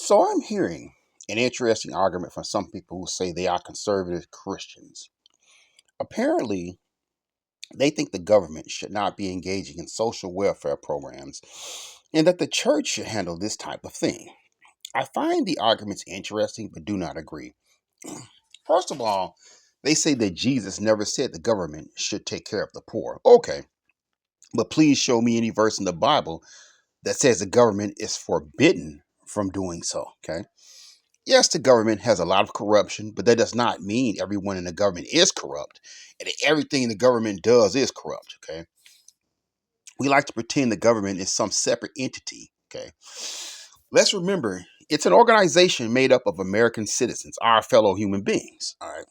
So I'm hearing an interesting argument from some people who say they are conservative Christians. Apparently, they think the government should not be engaging in social welfare programs and that the church should handle this type of thing. I find the arguments interesting but do not agree. First of all, they say that Jesus never said the government should take care of the poor. Okay, but please show me any verse in the Bible that says the government is forbidden from doing so. Okay. Yes, the government has a lot of corruption, but that does not mean everyone in the government is corrupt and that everything the government does is corrupt. Okay. We like to pretend the government is some separate entity. Okay. Let's remember it's an organization made up of American citizens, our fellow human beings. All right.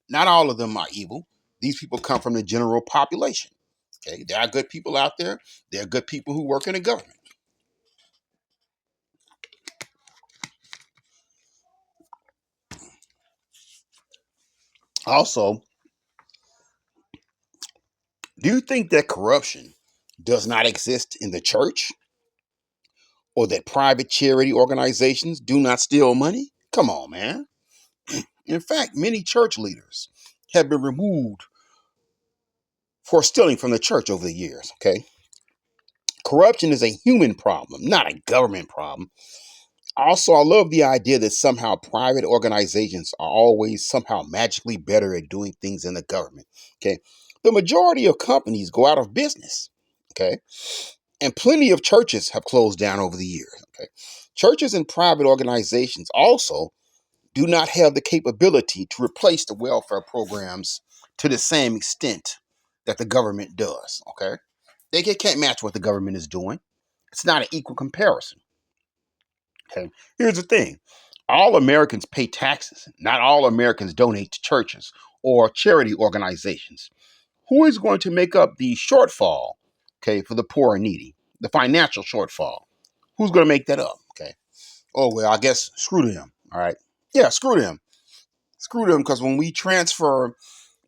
Not all of them are evil. These people come from the general population. Okay. There are good people out there. There are good people who work in the government. Also, do you think that corruption does not exist in the church or that private charity organizations do not steal money? Come on, man. In fact, many church leaders have been removed for stealing from the church over the years, okay? Corruption is a human problem, not a government problem. Also, I love the idea that somehow private organizations are always somehow magically better at doing things than the government, okay? The majority of companies go out of business, okay? And plenty of churches have closed down over the years, okay? Churches and private organizations also do not have the capability to replace the welfare programs to the same extent that the government does. Okay, can't match what the government is doing. It's not an equal comparison. Okay, here's the thing: all Americans pay taxes. Not all Americans donate to churches or charity organizations. Who is going to make up the shortfall? Okay, for the poor and needy, the financial shortfall. Who's going to make that up? Okay. Oh well, I guess screw them. All right. Yeah, screw them. Screw them, because when we transfer,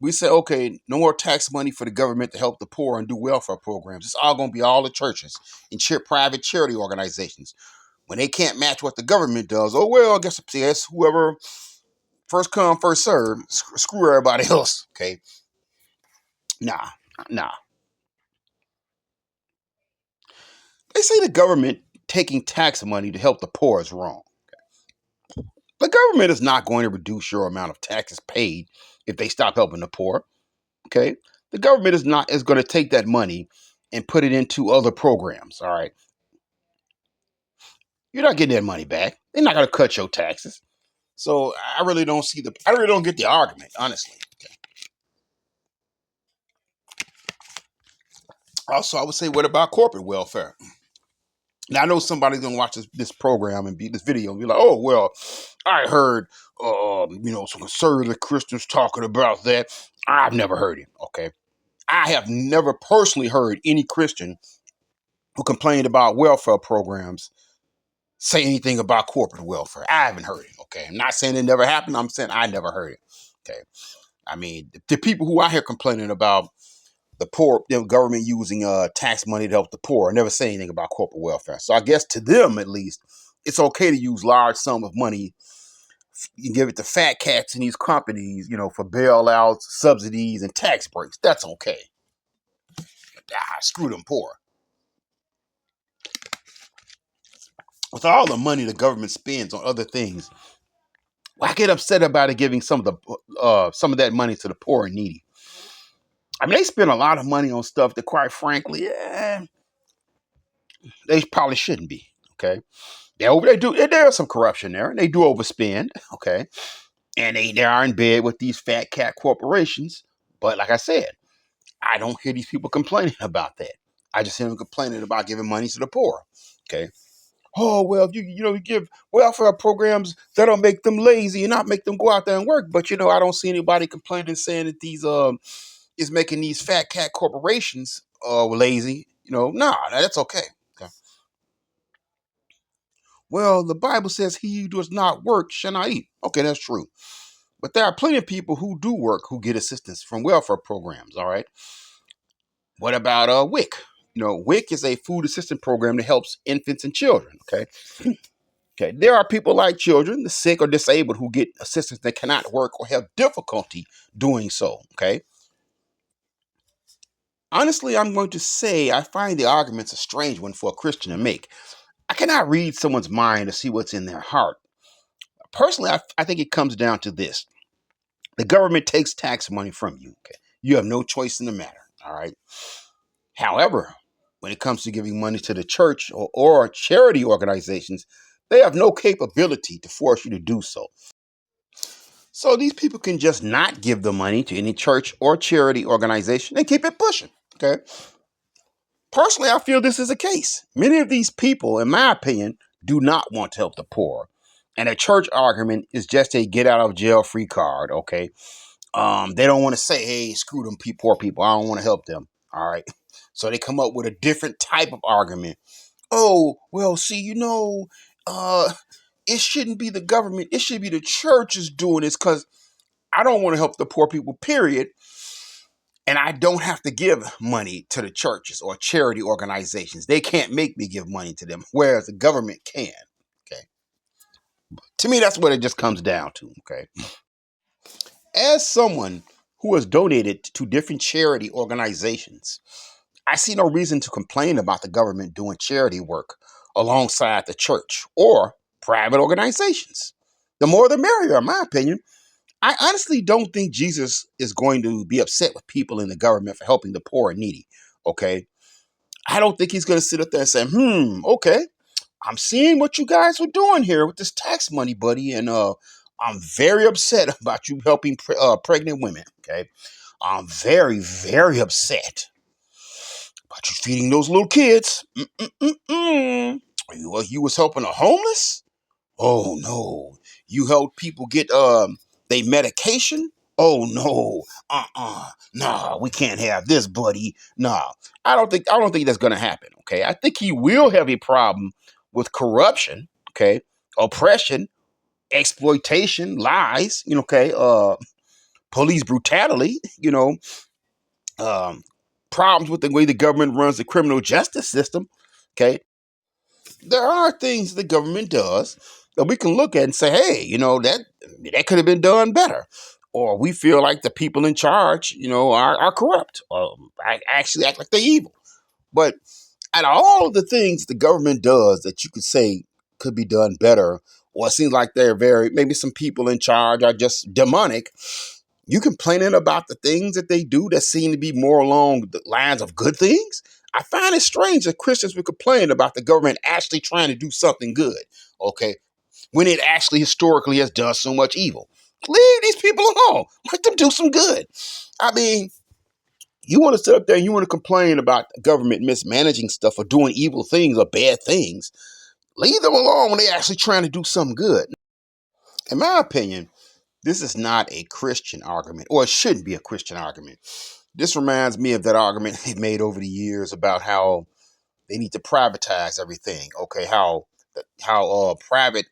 we say, okay, no more tax money for the government to help the poor and do welfare programs. It's all going to be all the churches and private charity organizations. When they can't match what the government does, oh, well, I guess whoever first come, first serve, screw everybody else. Okay. Nah, nah. They say the government taking tax money to help the poor is wrong. The government is not going to reduce your amount of taxes paid if they stop helping the poor. Okay, the government is going to take that money and put it into other programs. All right, you're not getting that money back. They're not going to cut your taxes. So I really don't get the argument, honestly. Okay. Also, I would say, what about corporate welfare? Now I know somebody's gonna watch this program and be this video and be like, "Oh well, I heard, some conservative Christians talking about that. I've never heard it." Okay, I have never personally heard any Christian who complained about welfare programs say anything about corporate welfare. I haven't heard it. Okay, I'm not saying it never happened. I'm saying I never heard it. Okay, I mean the people who I hear complaining about the poor, government using tax money to help the poor, never say anything about corporate welfare. So I guess to them at least, it's okay to use large sum of money. You give it to fat cats in these companies, for bailouts, subsidies, and tax breaks. That's okay. Screw them poor. With all the money the government spends on other things, I get upset about it giving some of that money to the poor and needy. I mean, they spend a lot of money on stuff that, quite frankly, they probably shouldn't be. Okay, there's some corruption there, and they do overspend. Okay, and they are in bed with these fat cat corporations. But like I said, I don't hear these people complaining about that. I just hear them complaining about giving money to the poor. Okay, oh well, if you give welfare programs, that'll make them lazy and not make them go out there and work. But I don't see anybody complaining saying that these is making these fat cat corporations lazy. Nah, that's okay. Okay. Well, the Bible says he who does not work shall not eat. Okay, that's true. But there are plenty of people who do work who get assistance from welfare programs. All right. What about WIC? WIC is a food assistance program that helps infants and children. Okay. Okay, there are people like children, the sick or disabled who get assistance that cannot work or have difficulty doing so. Okay, honestly, I'm going to say I find the arguments a strange one for a Christian to make. I cannot read someone's mind to see what's in their heart. Personally, I think it comes down to this: the government takes tax money from you. Okay, you have no choice in the matter. All right. However, when it comes to giving money to the church or charity organizations, they have no capability to force you to do so. So these people can just not give the money to any church or charity organization and keep it pushing. Okay. Personally, I feel this is the case. Many of these people, in my opinion, do not want to help the poor. And a church argument is just a get out of jail free card. Okay. They don't want to say, hey, screw them poor people. I don't want to help them. All right. So they come up with a different type of argument. Oh, well, see, uh, it shouldn't be the government. It should be the churches doing this because I don't want to help the poor people, period. And I don't have to give money to the churches or charity organizations. They can't make me give money to them, whereas the government can. Okay. To me, that's what it just comes down to. Okay. As someone who has donated to different charity organizations, I see no reason to complain about the government doing charity work alongside the church or private organizations. The more the merrier, in my opinion. I honestly don't think Jesus is going to be upset with people in the government for helping the poor and needy. Okay. I don't think he's going to sit up there and say, okay, I'm seeing what you guys are doing here with this tax money, buddy. And I'm very upset about you helping pregnant women. Okay. I'm very, very upset about you feeding those little kids. You was helping the homeless? Oh no. You helped people get they medication? Oh no. Nah, we can't have this, buddy. Nah. I don't think that's gonna happen. Okay. I think he will have a problem with corruption, okay, oppression, exploitation, lies, okay, police brutality, um, problems with the way the government runs the criminal justice system. Okay, there are things the government does that we can look at and say, hey, that could have been done better. Or we feel like the people in charge, are corrupt. I actually act like they're evil. But out of all of the things the government does that you could say could be done better, or it seems like maybe some people in charge are just demonic, you complaining about the things that they do that seem to be more along the lines of good things? I find it strange that Christians would complain about the government actually trying to do something good, okay, when it actually historically has done so much evil. Leave these people alone. Let them do some good. I mean, you want to sit up there and you want to complain about the government mismanaging stuff or doing evil things or bad things. Leave them alone when they're actually trying to do something good. In my opinion, this is not a Christian argument, or it shouldn't be a Christian argument. This reminds me of that argument they've made over the years about how they need to privatize everything. Okay, how private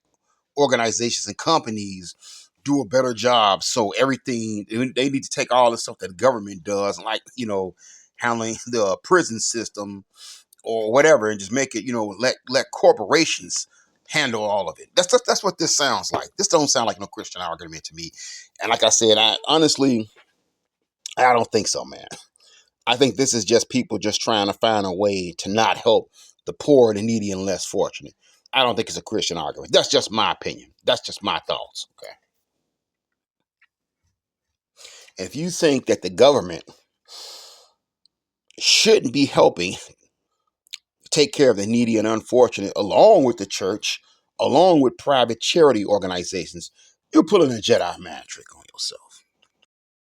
organizations and companies do a better job. So everything they need to take all the stuff that the government does, like handling the prison system or whatever, and just make it let corporations handle all of it. That's what this sounds like. This don't sound like no Christian argument to me. And like I said, I don't think so, man. I think this is just people just trying to find a way to not help the poor, the needy, and less fortunate. I don't think it's a Christian argument. That's just my opinion. That's just my thoughts. Okay. If you think that the government shouldn't be helping take care of the needy and unfortunate, along with the church, along with private charity organizations, you're pulling a Jedi mind trick on yourself.